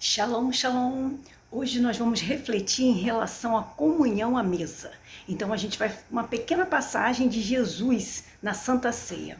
Shalom, shalom! Hoje nós vamos refletir em relação à comunhão à mesa. Então a gente vai uma pequena passagem de Jesus na Santa Ceia.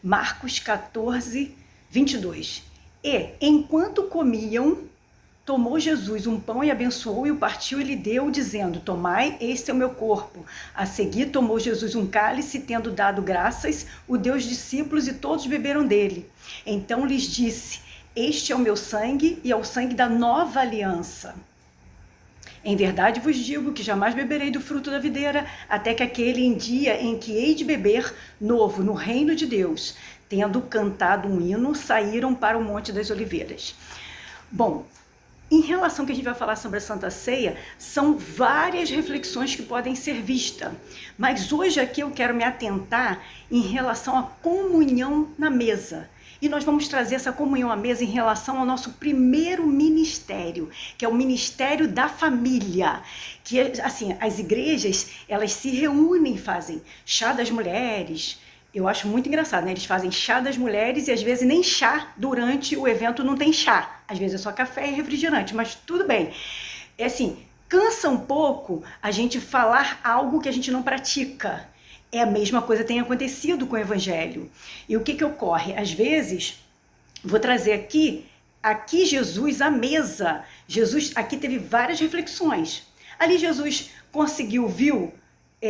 Marcos 14, 22. E, enquanto comiam, tomou Jesus um pão e abençoou e o partiu e lhe deu, dizendo: Tomai, este é o meu corpo. A seguir tomou Jesus um cálice, tendo dado graças, o deu aos discípulos e todos beberam dele. Então lhes disse: Este é o meu sangue e é o sangue da nova aliança. Em verdade vos digo que jamais beberei do fruto da videira, até que aquele dia em que hei de beber novo no reino de Deus. Tendo cantado um hino, saíram para o Monte das Oliveiras. Bom, em relação ao que a gente vai falar sobre a Santa Ceia, são várias reflexões que podem ser vistas. Mas hoje aqui eu quero me atentar em relação à comunhão na mesa. E nós vamos trazer essa comunhão à mesa em relação ao nosso primeiro ministério, que é o ministério da família. Que, assim, as igrejas, elas se reúnem e fazem chá das mulheres. Eu acho muito engraçado, né? Eles fazem chá das mulheres e às vezes nem chá durante o evento não tem chá. Às vezes é só café e refrigerante, mas tudo bem. É assim, cansa um pouco a gente falar algo que a gente não pratica. É a mesma coisa que tem acontecido com o evangelho. E o que ocorre? Às vezes, vou trazer aqui Jesus à mesa. Jesus aqui teve várias reflexões. Ali Jesus conseguiu,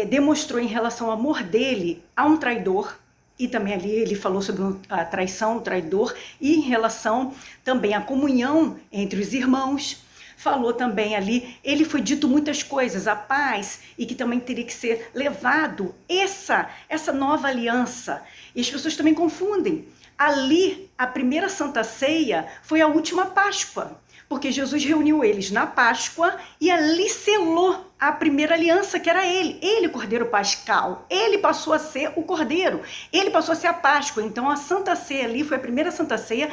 demonstrou em relação ao amor dele a um traidor, e também ali ele falou sobre a traição, o traidor, e em relação também à comunhão entre os irmãos. Falou também ali, ele foi dito muitas coisas, a paz, e que também teria que ser levado essa nova aliança. E as pessoas também confundem. Ali, a primeira Santa Ceia foi a última Páscoa, porque Jesus reuniu eles na Páscoa e ali selou a primeira aliança, que era ele, o Cordeiro Pascal. Ele passou a ser o Cordeiro, ele passou a ser a Páscoa. Então a Santa Ceia ali foi a primeira Santa Ceia,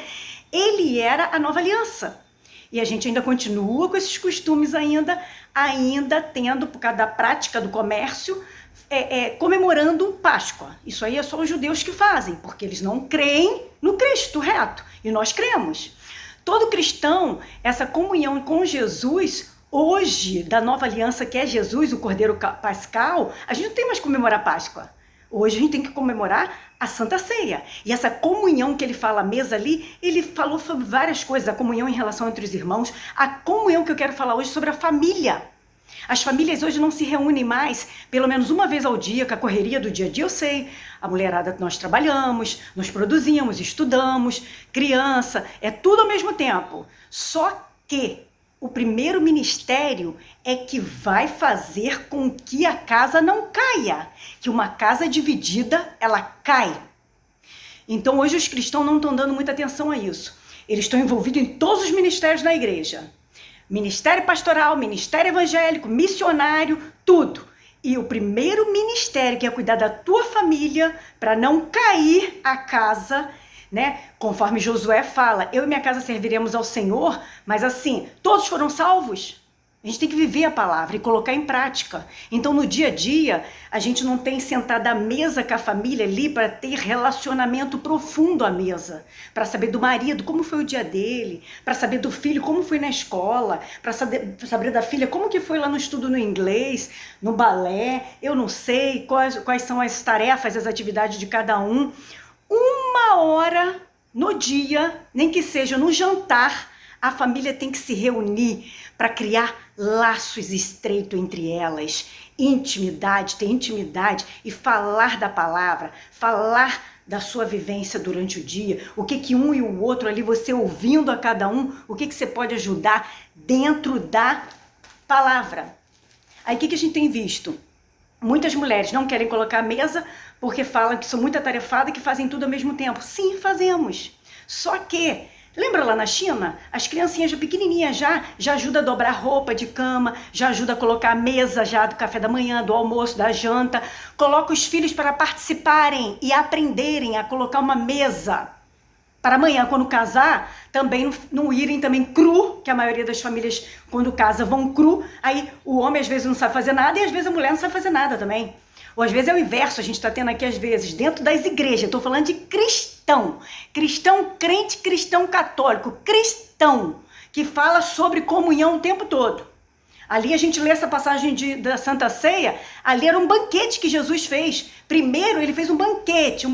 ele era a nova aliança. E a gente ainda continua com esses costumes ainda tendo, por causa da prática do comércio, comemorando Páscoa. Isso aí é só os judeus que fazem, porque eles não creem no Cristo reto, e nós cremos. Todo cristão, essa comunhão com Jesus, hoje, da nova aliança que é Jesus, o Cordeiro Pascal, a gente não tem mais que comemorar Páscoa. Hoje a gente tem que comemorar a Santa Ceia. E essa comunhão que ele fala à mesa ali, ele falou sobre várias coisas, a comunhão em relação entre os irmãos, a comunhão que eu quero falar hoje sobre a família. As famílias hoje não se reúnem mais, pelo menos uma vez ao dia, com a correria do dia a dia, eu sei. A mulherada, nós trabalhamos, nós produzimos, estudamos, criança, é tudo ao mesmo tempo. Só que o primeiro ministério é que vai fazer com que a casa não caia. Que uma casa dividida, ela cai. Então hoje os cristãos não estão dando muita atenção a isso. Eles estão envolvidos em todos os ministérios da igreja. Ministério pastoral, ministério evangélico, missionário, tudo. E o primeiro ministério, que é cuidar da tua família, para não cair a casa, né? Conforme Josué fala, eu e minha casa serviremos ao Senhor, mas assim, todos foram salvos? A gente tem que viver a palavra e colocar em prática. Então, no dia a dia, a gente não tem sentado à mesa com a família ali para ter relacionamento profundo à mesa. Para saber do marido, como foi o dia dele. Para saber do filho, como foi na escola. Para saber da filha, como que foi lá no estudo no inglês, no balé. Eu não sei quais são as tarefas, as atividades de cada um. Uma hora no dia, nem que seja no jantar, a família tem que se reunir para criar laços estreitos entre elas, ter intimidade e falar da palavra, falar da sua vivência durante o dia, o que um e o outro ali, você ouvindo a cada um, o que você pode ajudar dentro da palavra. Aí o que a gente tem visto? Muitas mulheres não querem colocar a mesa porque falam que são muito atarefadas e que fazem tudo ao mesmo tempo. Sim, fazemos. Só que, lembra lá na China? As criancinhas já pequenininhas já ajuda a dobrar roupa de cama, já ajuda a colocar a mesa já do café da manhã, do almoço, da janta. Coloca os filhos para participarem e aprenderem a colocar uma mesa. Para amanhã, quando casar, também não irem também cru, que a maioria das famílias, quando casa, vão cru. Aí o homem às vezes não sabe fazer nada e às vezes a mulher não sabe fazer nada também. Ou às vezes é o inverso, a gente está tendo aqui às vezes, dentro das igrejas, estou falando de cristão. Cristão crente, cristão católico, cristão. que fala sobre comunhão o tempo todo. Ali a gente lê essa passagem da Santa Ceia, ali era um banquete que Jesus fez. Primeiro ele fez um banquete,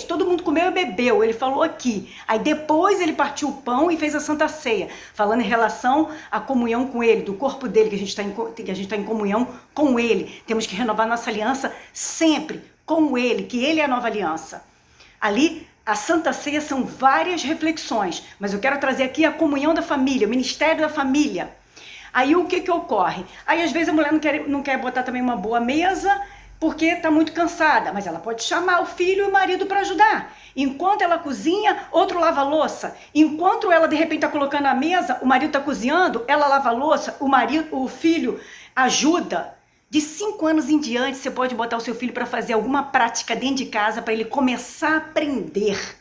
todo mundo comeu e bebeu, ele falou aqui. Aí depois ele partiu o pão e fez a Santa Ceia, falando em relação à comunhão com ele, do corpo dele, que a gente tá em comunhão com ele. Temos que renovar nossa aliança sempre com ele, que ele é a nova aliança. Ali, a Santa Ceia são várias reflexões, mas eu quero trazer aqui a comunhão da família, o ministério da família. Aí o que ocorre? Aí às vezes a mulher não quer botar também uma boa mesa porque está muito cansada, mas ela pode chamar o filho e o marido para ajudar. Enquanto ela cozinha, outro lava a louça. Enquanto ela de repente está colocando a mesa, o marido está cozinhando, ela lava a louça, o filho ajuda. De 5 anos em diante, você pode botar o seu filho para fazer alguma prática dentro de casa para ele começar a aprender.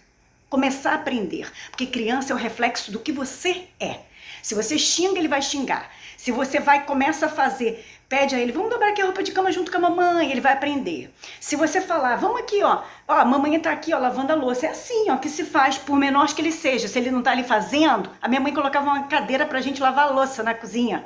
Começar a aprender. Porque criança é o reflexo do que você é. Se você xinga, ele vai xingar. Se você começa a fazer, pede a ele, vamos dobrar aqui a roupa de cama junto com a mamãe, ele vai aprender. Se você falar, vamos aqui, ó, a mamãe tá aqui, ó, lavando a louça. É assim, ó, que se faz, por menor que ele seja. Se ele não tá ali fazendo, a minha mãe colocava uma cadeira pra gente lavar a louça na cozinha.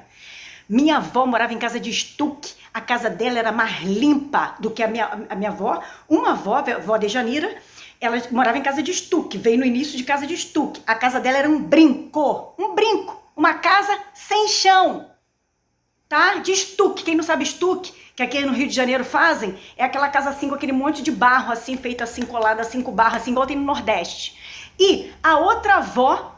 Minha avó morava em casa de estuque. A casa dela era mais limpa do que a minha avó. Uma avó, a avó de Janira, ela morava em casa de estuque, veio no início de casa de estuque. A casa dela era um brinco, uma casa sem chão, tá? De estuque. Quem não sabe estuque, que aqui no Rio de Janeiro fazem, é aquela casa assim com aquele monte de barro assim, feita assim, colada assim com barro, assim, igual tem no Nordeste. E a outra avó,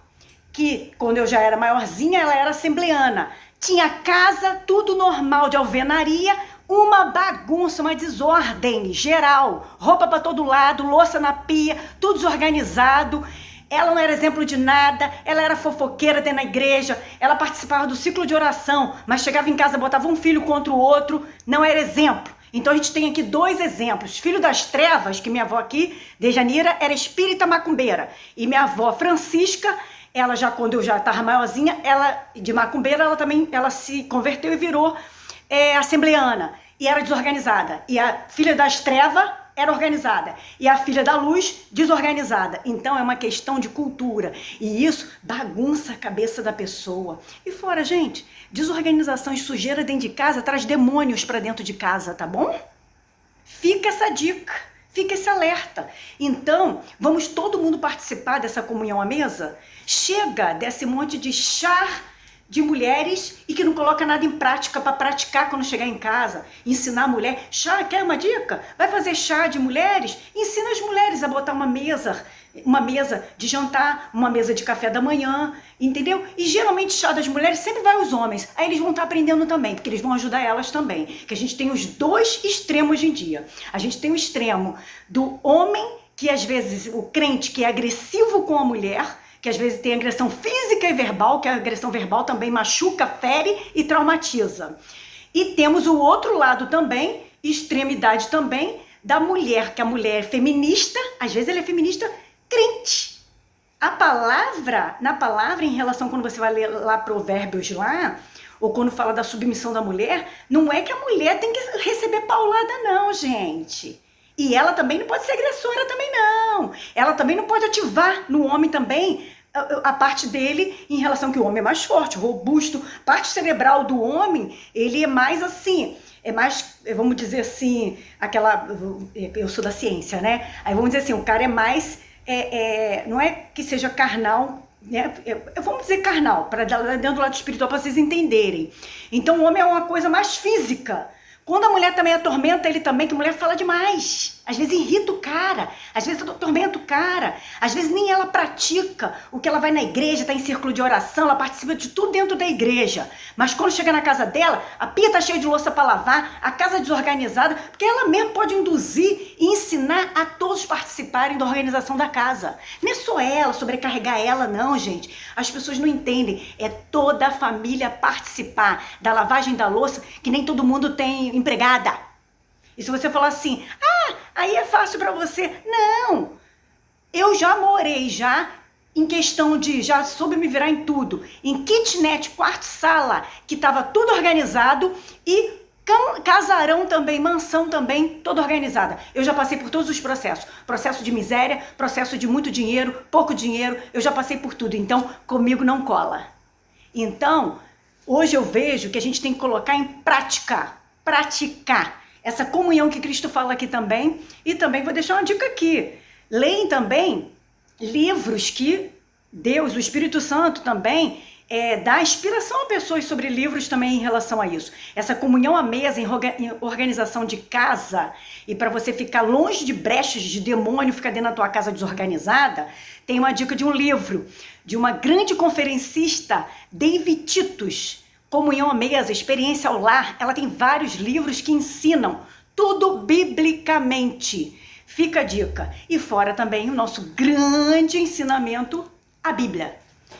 que quando eu já era maiorzinha, ela era assembleana. Tinha casa, tudo normal de alvenaria, uma bagunça, uma desordem geral, roupa para todo lado, louça na pia, tudo desorganizado. Ela não era exemplo de nada, ela era fofoqueira dentro da igreja, ela participava do ciclo de oração, mas chegava em casa, botava um filho contra o outro, não era exemplo. Então a gente tem aqui 2 exemplos. Filho das trevas, que minha avó aqui, Dejanira, era espírita macumbeira. E minha avó Francisca, ela já, quando eu já estava maiorzinha, ela de macumbeira, ela se converteu e virou assembleana. E era desorganizada. E a filha das trevas era organizada. E a filha da luz, desorganizada. Então é uma questão de cultura. E isso bagunça a cabeça da pessoa. E fora, gente, desorganização e sujeira dentro de casa traz demônios para dentro de casa, tá bom? Fica essa dica. Fica esse alerta. Então, vamos todo mundo participar dessa comunhão à mesa? Chega desse monte de chá de mulheres e que não coloca nada em prática para praticar quando chegar em casa. Ensinar a mulher. Chá, quer uma dica? Vai fazer chá de mulheres? Ensina as mulheres a botar uma mesa de jantar, uma mesa de café da manhã, entendeu? E geralmente chá das mulheres sempre vai aos homens. Aí eles vão estar aprendendo também, porque eles vão ajudar elas também. Que a gente tem os 2 extremos hoje em dia. A gente tem o extremo do homem, que às vezes o crente que é agressivo com a mulher, que às vezes tem agressão física e verbal, que a agressão verbal também machuca, fere e traumatiza. E temos o outro lado também, extremidade também, da mulher, que a mulher é feminista, às vezes ela é feminista crente. Na palavra, em relação, quando você vai ler lá Provérbios lá, ou quando fala da submissão da mulher, não é que a mulher tem que receber paulada não, gente. E ela também não pode ser agressora também não. Ela também não pode ativar no homem também a parte dele em relação que o homem é mais forte, robusto. Parte cerebral do homem, ele é mais assim, é mais, vamos dizer assim, eu sou da ciência, né? Aí vamos dizer assim, o cara é mais, não é que seja carnal, né? Vamos dizer carnal, para dentro do lado espiritual, para vocês entenderem. Então o homem é uma coisa mais física. Quando a mulher também atormenta ele também, que a mulher fala demais. Às vezes irrita o cara, às vezes atormenta o cara, às vezes nem ela pratica o que ela vai na igreja, tá em círculo de oração, ela participa de tudo dentro da igreja. Mas quando chega na casa dela, a pia tá cheia de louça para lavar, a casa desorganizada, porque ela mesma pode induzir e ensinar a todos participarem da organização da casa. Não é só ela, sobrecarregar ela não, gente. As pessoas não entendem, é toda a família participar da lavagem da louça, que nem todo mundo tem empregada. E se você falar assim, aí é fácil pra você. Não! Eu já morei em questão de, já soube me virar em tudo. Em kitnet, quarto, sala, que tava tudo organizado e casarão também, mansão também, toda organizada. Eu já passei por todos os processos. Processo de miséria, processo de muito dinheiro, pouco dinheiro. Eu já passei por tudo. Então, comigo não cola. Então, hoje eu vejo que a gente tem que colocar em praticar essa comunhão que Cristo fala aqui também. E também vou deixar uma dica aqui. Leem também livros que Deus, o Espírito Santo também, dá inspiração a pessoas sobre livros também em relação a isso. Essa comunhão à mesa, em organização de casa, e para você ficar longe de brechas de demônio, ficar dentro da tua casa desorganizada, tem uma dica de um livro, de uma grande conferencista, David Titus, Comunhão à Mesa, Experiência ao Lar. Ela tem vários livros que ensinam tudo biblicamente. Fica a dica. E fora também o nosso grande ensinamento, a Bíblia.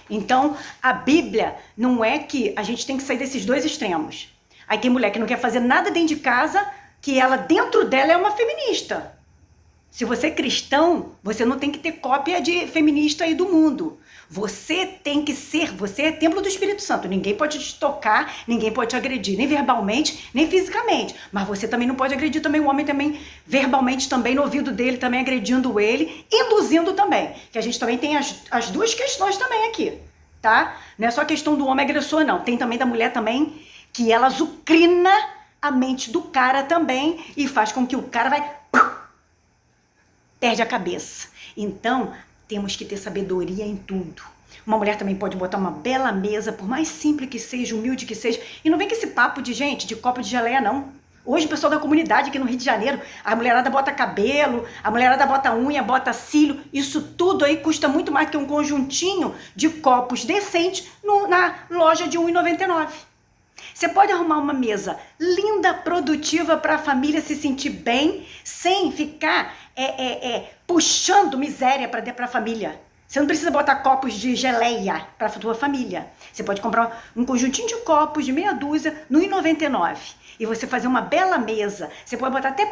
Então, a Bíblia não é que a gente tem que sair desses dois extremos. Aí tem mulher que não quer fazer nada dentro de casa, que ela, dentro dela, é uma feminista. Se você é cristão, você não tem que ter cópia de feminista aí do mundo. Você tem que ser, você é templo do Espírito Santo. Ninguém pode te tocar, ninguém pode te agredir, nem verbalmente, nem fisicamente. Mas você também não pode agredir também o homem também, verbalmente também, no ouvido dele, também agredindo ele, induzindo também. Que a gente também tem as duas questões também aqui, tá? Não é só a questão do homem agressor, não. Tem também da mulher também, que ela azucrina a mente do cara também e faz com que o cara perde a cabeça. Então, temos que ter sabedoria em tudo. Uma mulher também pode botar uma bela mesa, por mais simples que seja, humilde que seja. E não vem com esse papo de gente, de copo de geleia, não. Hoje o pessoal da comunidade aqui no Rio de Janeiro, a mulherada bota cabelo, a mulherada bota unha, bota cílio. Isso tudo aí custa muito mais que um conjuntinho de copos decentes na loja de R$1,99. Você pode arrumar uma mesa linda, produtiva para a família se sentir bem, sem ficar puxando miséria para a família. Você não precisa botar copos de geleia para a tua família. Você pode comprar um conjuntinho de copos de meia dúzia no R$1,99 e você fazer uma bela mesa. Você pode botar até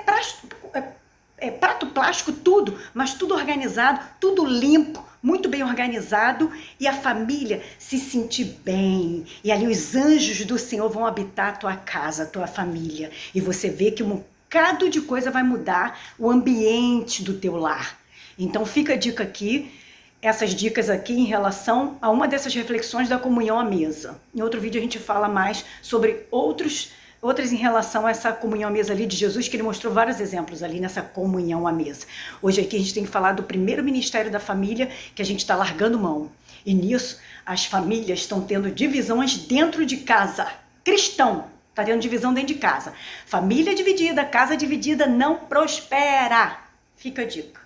prato plástico, tudo, mas tudo organizado, tudo limpo, muito bem organizado, e a família se sentir bem. E ali os anjos do Senhor vão habitar a tua casa, a tua família. E você vê que um bocado de coisa vai mudar o ambiente do teu lar. Então fica a dica aqui, essas dicas aqui em relação a uma dessas reflexões da comunhão à mesa. Em outro vídeo a gente fala mais sobre outras em relação a essa comunhão à mesa ali de Jesus, que ele mostrou vários exemplos ali nessa comunhão à mesa. Hoje aqui a gente tem que falar do primeiro ministério da família, que a gente está largando mão. E nisso, as famílias estão tendo divisões dentro de casa. Cristão está tendo divisão dentro de casa. Família dividida, casa dividida não prospera. Fica a dica.